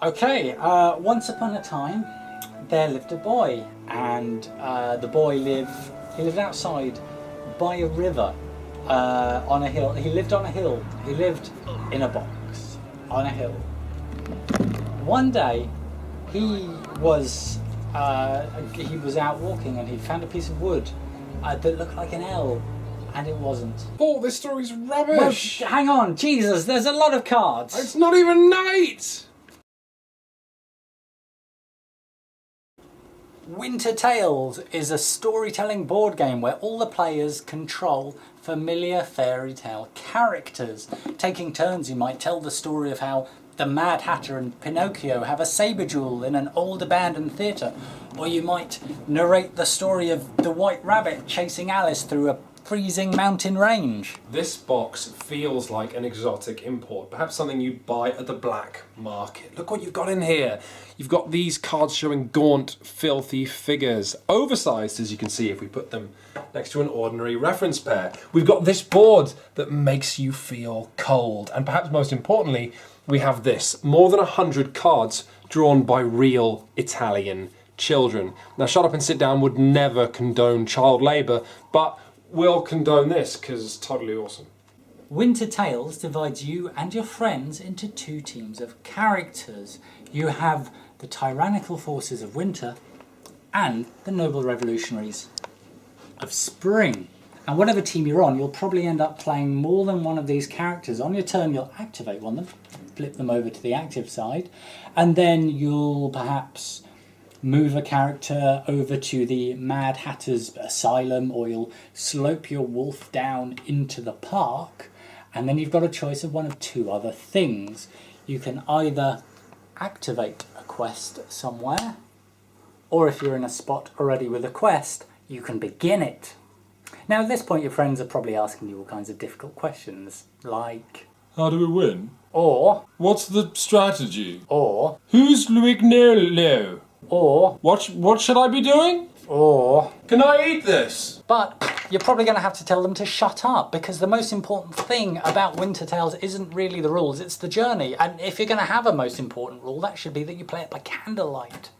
Okay, once upon a time there lived a boy, and the boy lived outside by a river on a hill. He lived on a hill. He lived in a box on a hill. One day he was out walking and he found a piece of wood that looked like an L, and it wasn't. Paul, this story's rubbish! Well, hang on, Jesus, there's a lot of cards. It's not even night! Winter Tales is a storytelling board game where all the players control familiar fairy tale characters. Taking turns, you might tell the story of how the Mad Hatter and Pinocchio have a sabre duel in an old abandoned theatre, or you might narrate the story of the White Rabbit chasing Alice through a freezing mountain range. This box feels like an exotic import, perhaps something you'd buy at the black market. Look what you've got in here. You've got these cards showing gaunt, filthy figures, oversized as you can see if we put them next to an ordinary reference pair. We've got this board that makes you feel cold, and perhaps most importantly, we have this, more than 100 cards drawn by real Italian children. Now, Shut Up and Sit Down would never condone child labour, but we'll condone this because it's totally awesome. Winter Tales divides you and your friends into two teams of characters. You have the tyrannical forces of winter and the noble revolutionaries of spring. And whatever team you're on, you'll probably end up playing more than one of these characters. On your turn, you'll activate one of them, flip them over to the active side, and then you'll perhaps move a character over to the Mad Hatter's asylum, or you'll slope your wolf down into the park, and then you've got a choice of one of two other things. You can either activate a quest somewhere, or if you're in a spot already with a quest, you can begin it. Now at this point your friends are probably asking you all kinds of difficult questions, like, how do we win? Or, what's the strategy? Or, who's Luignolo? Or, what should I be doing? Or, can I eat this? But you're probably going to have to tell them to shut up, because the most important thing about Winter Tales isn't really the rules, it's the journey. And if you're going to have a most important rule, that should be that you play it by candlelight.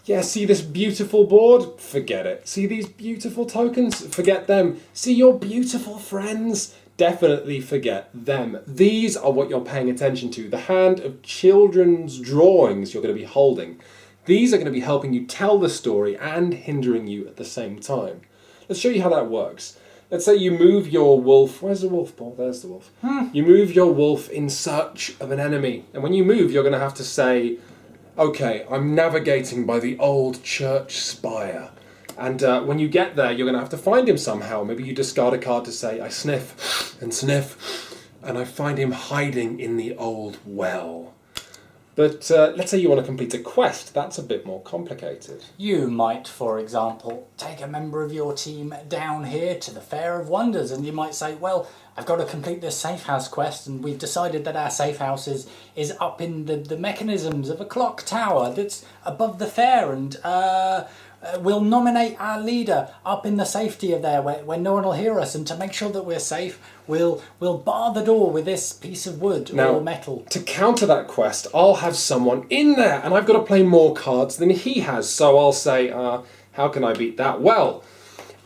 Yeah, see this beautiful board? Forget it. See these beautiful tokens? Forget them. See your beautiful friends? Definitely forget them. These are what you're paying attention to. The hand of children's drawings you're going to be holding. These are going to be helping you tell the story and hindering you at the same time. Let's show you how that works. Let's say you move your wolf. Where's the wolf, Paul? There's the wolf. You move your wolf in search of an enemy. And when you move, you're going to have to say, okay, I'm navigating by the old church spire. And when you get there, you're going to have to find him somehow. Maybe you discard a card to say, I sniff, and I find him hiding in the old well. But let's say you want to complete a quest. That's a bit more complicated. You might, for example, take a member of your team down here to the Fair of Wonders, and you might say, well, I've got to complete this safe house quest, and we've decided that our safe house is up in the mechanisms of a clock tower that's above the fair, and we'll nominate our leader up in the safety of there where no one will hear us, and to make sure that we're safe, we'll bar the door with this piece of wood or metal. To counter that quest, I'll have someone in there, and I've got to play more cards than he has, so I'll say, how can I beat that? Well,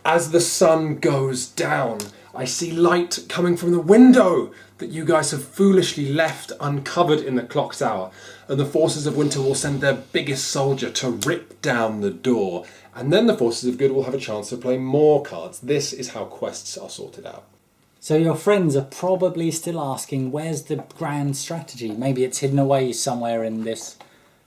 as the sun goes down, I see light coming from the window that you guys have foolishly left uncovered in the clock tower, and the forces of winter will send their biggest soldier to rip down the door, and then the forces of good will have a chance to play more cards. This is how quests are sorted out. So your friends are probably still asking, where's the grand strategy? Maybe it's hidden away somewhere in this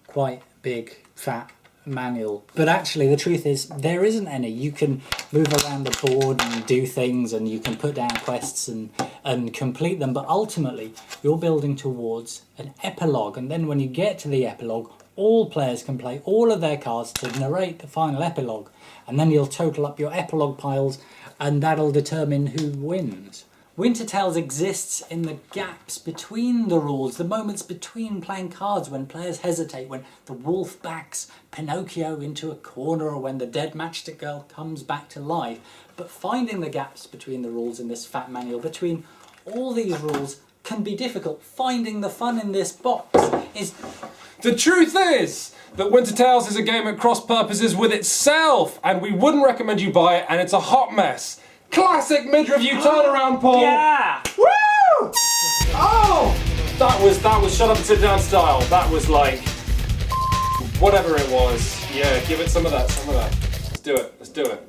quite big, fat manual. But actually the truth is there isn't any. You can move around the board and do things, and you can put down quests and complete them, but ultimately you're building towards an epilogue, and then when you get to the epilogue, all players can play all of their cards to narrate the final epilogue, and then you'll total up your epilogue piles, and that'll determine who wins. Winter Tales exists in the gaps between the rules, the moments between playing cards, when players hesitate, when the wolf backs Pinocchio into a corner, or when the dead matchstick girl comes back to life. But finding the gaps between the rules in this fat manual, between all these rules, can be difficult. Finding the fun in this box is... The truth is that Winter Tales is a game at cross purposes with itself, and we wouldn't recommend you buy it, and it's a hot mess. Classic mid-review turnaround, Paul. Yeah! Woo! Oh! That was shut up and sit down style. That was like whatever it was. Yeah, give it some of that, Let's do it.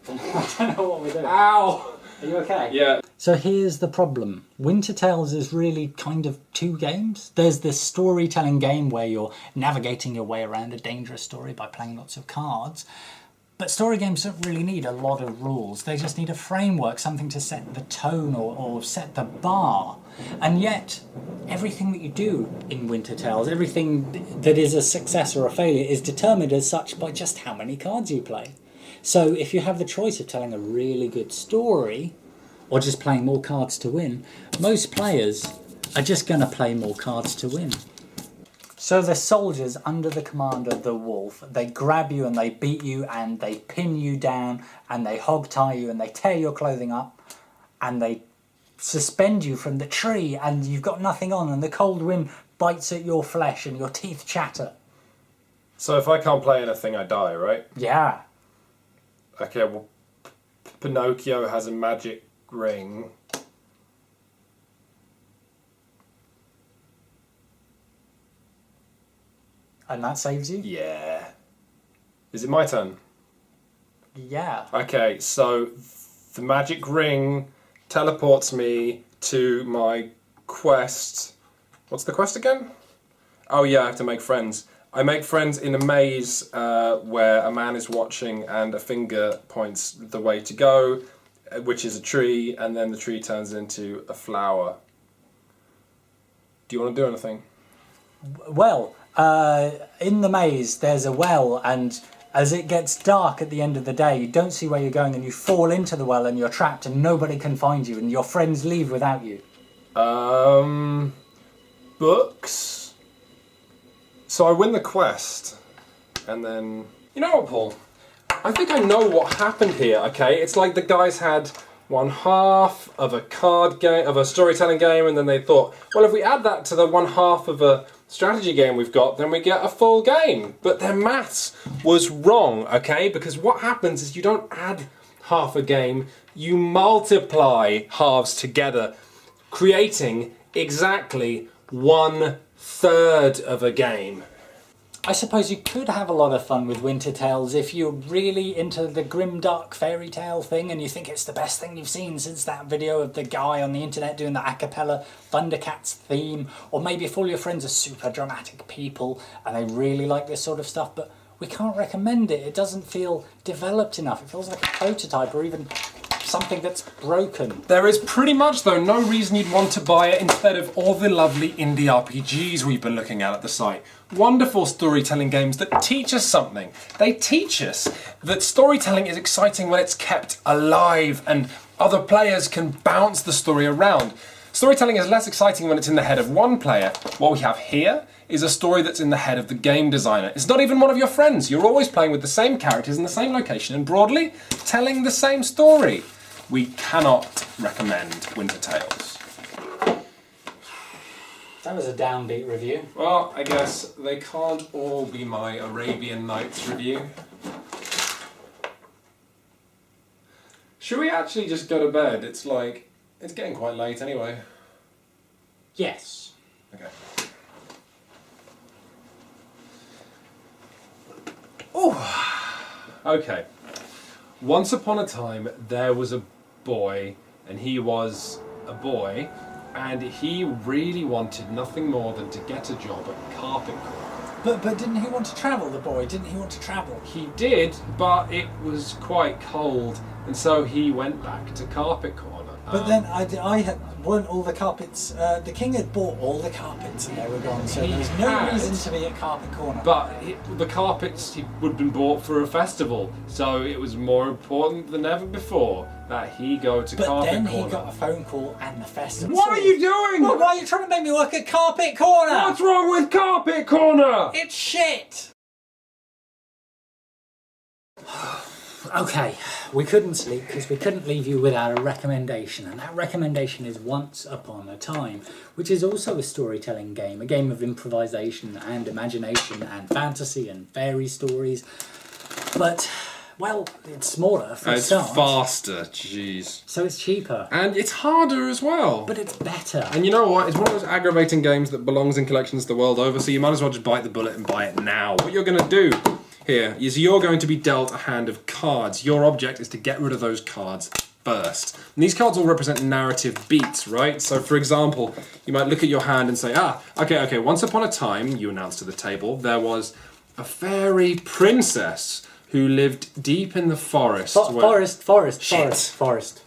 I don't know what we're doing. Ow! Are you okay? Yeah. So here's the problem. Winter Tales is really kind of two games. There's this storytelling game where you're navigating your way around a dangerous story by playing lots of cards. But story games don't really need a lot of rules. They just need a framework, something to set the tone or set the bar. And yet, everything that you do in Winter Tales, everything that is a success or a failure, is determined as such by just how many cards you play. So if you have the choice of telling a really good story or just playing more cards to win, most players are just going to play more cards to win. So the soldiers under the command of the wolf, they grab you and they beat you and they pin you down and they hog tie you and they tear your clothing up and they suspend you from the tree and you've got nothing on and the cold wind bites at your flesh and your teeth chatter. So if I can't play anything, I die, right? Yeah. Okay, well, Pinocchio has a magic ring. And that saves you? Yeah. Is it my turn? Yeah. Okay, so the magic ring teleports me to my quest. What's the quest again? Oh yeah, I have to make friends. I make friends in a maze where a man is watching and a finger points the way to go, which is a tree, and then the tree turns into a flower. Do you want to do anything? Well, in the maze there's a well, and as it gets dark at the end of the day, you don't see where you're going and you fall into the well and you're trapped and nobody can find you and your friends leave without you. Books? So I win the quest, and then... You know what, Paul? I think I know what happened here, okay? It's like the guys had one half of a card game, of a storytelling game, and then they thought, well, if we add that to the one half of a strategy game we've got, then we get a full game. But their maths was wrong, okay? Because what happens is you don't add half a game, you multiply halves together, creating exactly 1/3 of a game. I suppose you could have a lot of fun with Winter Tales if you're really into the grimdark fairy tale thing and you think it's the best thing you've seen since that video of the guy on the internet doing the a cappella Thundercats theme, or maybe if all your friends are super dramatic people and they really like this sort of stuff, but we can't recommend it. It doesn't feel developed enough. It feels like a prototype or even something that's broken. There is pretty much, though, no reason you'd want to buy it instead of all the lovely indie RPGs we've been looking at the site. Wonderful storytelling games that teach us something. They teach us that storytelling is exciting when it's kept alive and other players can bounce the story around. Storytelling is less exciting when it's in the head of one player. What we have here is a story that's in the head of the game designer. It's not even one of your friends. You're always playing with the same characters in the same location and broadly telling the same story. We cannot recommend Winter Tales. That was a downbeat review. Well, I guess they can't all be my Arabian Nights review. Should we actually just go to bed? It's getting quite late anyway. Yes. Okay. Oh. Okay. Once upon a time, there was a boy, and he was a boy, and he really wanted nothing more than to get a job at Carpet Corner. But didn't he want to travel, the boy? Didn't he want to travel? He did, but it was quite cold, and so he went back to Carpet Corner. But then weren't all the carpets, the king had bought all the carpets and they were gone, so there was no reason to be at Carpet Corner. But the carpets would have been bought for a festival, so it was more important than ever before that he go to Carpet Corner. But then he got a phone call and the festival. What are you doing? Well, why are you trying to make me work at Carpet Corner? What's wrong with Carpet Corner? It's shit! Okay, we couldn't sleep because we couldn't leave you without a recommendation, and that recommendation is Once Upon a Time, which is also a storytelling game, a game of improvisation and imagination and fantasy and fairy stories. But, well, it's smaller for a It's start, faster, jeez. so it's cheaper, And it's harder as well. but it's better. And you know what? It's one of those aggravating games that belongs in collections the world over, so you might as well just bite the bullet and buy it now. What you're going to do here is you're going to be dealt a hand of cards. Your object is to get rid of those cards first. And these cards all represent narrative beats, right? So, for example, you might look at your hand and say, okay, once upon a time, you announce to the table, there was a fairy princess who lived deep in the forest. Forest.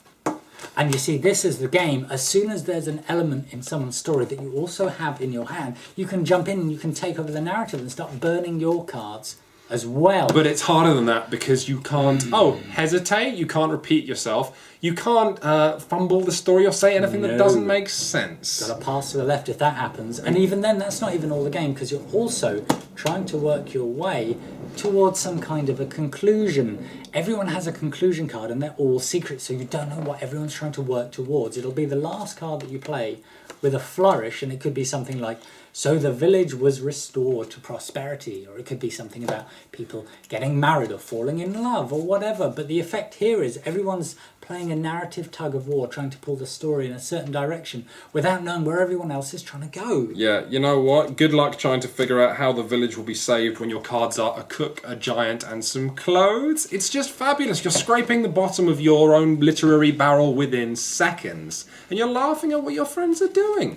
And you see, this is the game. As soon as there's an element in someone's story that you also have in your hand, you can jump in and you can take over the narrative and start burning your cards as well. But it's harder than that because you can't, hesitate, you can't repeat yourself, you can't fumble the story or say anything that doesn't make sense. Got to pass to the left if that happens. And even then, that's not even all the game, because you're also trying to work your way towards some kind of a conclusion. Everyone has a conclusion card and they're all secret, so you don't know what everyone's trying to work towards. It'll be the last card that you play with a flourish, and it could be something like, so the village was restored to prosperity, or it could be something about people getting married or falling in love or whatever. But the effect here is everyone's playing a narrative tug of war, trying to pull the story in a certain direction without knowing where everyone else is trying to go. Yeah, you know what? Good luck trying to figure out how the village will be saved when your cards are a cook, a giant, and some clothes. It's just fabulous. You're scraping the bottom of your own literary barrel within seconds, and you're laughing at what your friends are doing.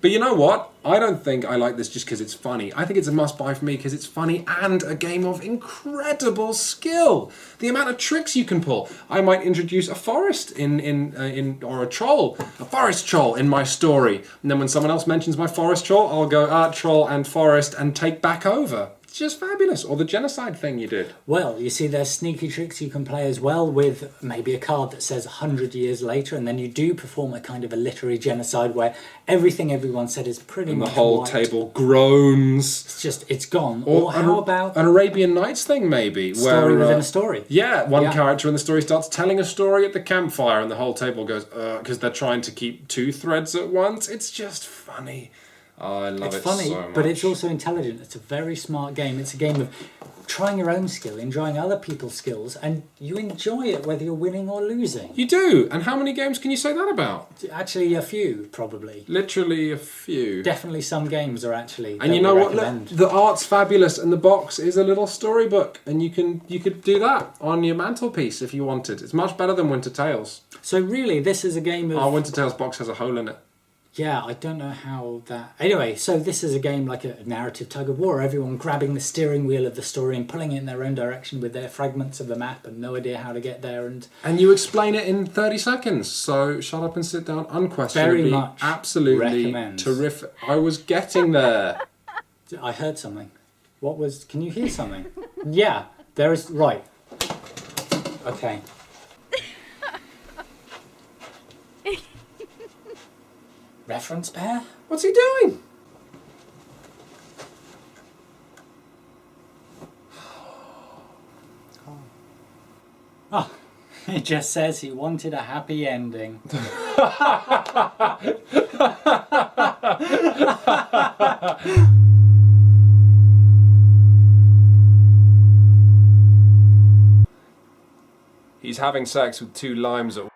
But you know what? I don't think I like this just because it's funny. I think it's a must-buy for me because it's funny and a game of incredible skill. The amount of tricks you can pull. I might introduce a forest or a troll, a forest troll in my story. And then when someone else mentions my forest troll, I'll go, troll and forest, and take back over. It's just fabulous. Or the genocide thing you did. Well, you see, there's sneaky tricks you can play as well with maybe a card that says 100 years later, and then you do perform a kind of a literary genocide where everything everyone said is pretty much the whole wiped. table groans. It's gone. Or how about an Arabian Nights thing, maybe? story where, within a story? Yeah, one character in the story starts telling a story at the campfire and the whole table goes, because they're trying to keep two threads at once. It's just funny. Oh, I love It's it funny, so much. but it's also intelligent. It's a very smart game. It's a game of trying your own skill, enjoying other people's skills, and you enjoy it whether you're winning or losing. You do? And how many games can you say that about? Actually, a few, probably. Literally a few. Definitely some games are actually... And you know what? Look, the art's fabulous, and the box is a little storybook, and you could do that on your mantelpiece if you wanted. It's much better than Winter Tales. So really, this is a game of... Our Winter Tales box has a hole in it. Yeah, I don't know how that... Anyway, so this is a game like a narrative tug of war, everyone grabbing the steering wheel of the story and pulling it in their own direction with their fragments of the map and no idea how to get there. And you explain it in 30 seconds, so shut up and sit down unquestionably. Very much absolutely recommend. Terrific. I was getting there. I heard something. What was... Can you hear something? Yeah, there is... Right. Okay. Reference pair? What's he doing? Oh, it just says he wanted a happy ending. He's having sex with two limes at